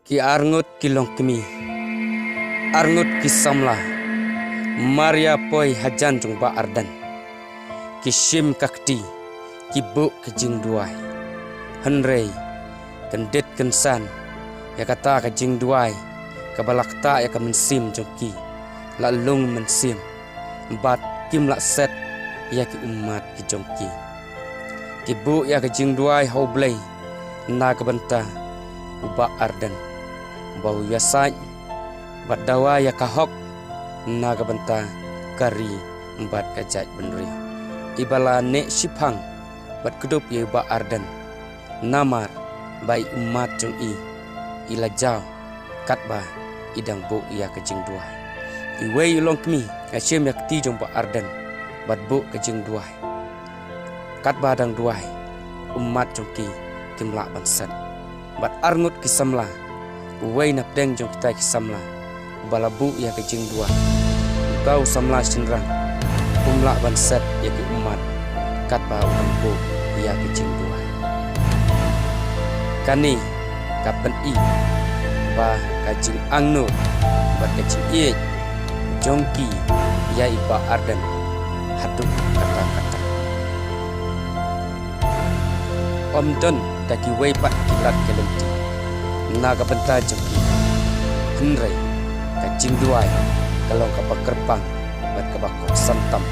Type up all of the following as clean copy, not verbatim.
Ki arngut kilong kemi, arngut ki samla, Maria poi hajan jong ba ardan, ki shim kakti, ki buk ke jing duai, henrei, kendet kensan, ya kata ke jing duai, ke balakta ya ke mensim jong ki, la lung mensim, bat kim la set, ya ki umat ki jong ki buk ya ke jing duai hau blei, na ke benta, uba ardan. Bau yasai bat dawa ya kahok naga benta kari embat kajat benri ibala ne shipang bat kedup ye ba ardan namar bai umat jong ila jaw katba idang bu ya kejing dua iwei long kmi asyem yak ti jong ba ardan bat bu kejing dua katba dang dua umat jong kimla bansat bat arngut kisamla Uwai nak deng jong kita kisamla balabu ya kejing dua kau samla sinrang umla bansat ya ke umat kat ba umbu ya kejing dua kani kapan ba kajing angno ba kejing jongki ya iba ardan haduk kata-kata om don taki wei pat kilat kelenti naga benta jengki henrei kajing duai kalong kapak kerpang bat kabakok santam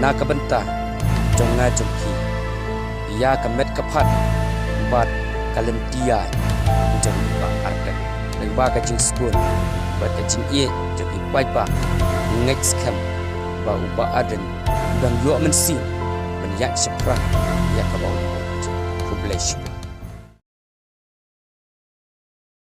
naga benta jonga jengki ia kemet kapat bat kalentia jeng ba ardan dan ba kajing skun bat kajing jengki bai ba next camp ba uba ardan dan yo mensi menyak seprang ya kabau publish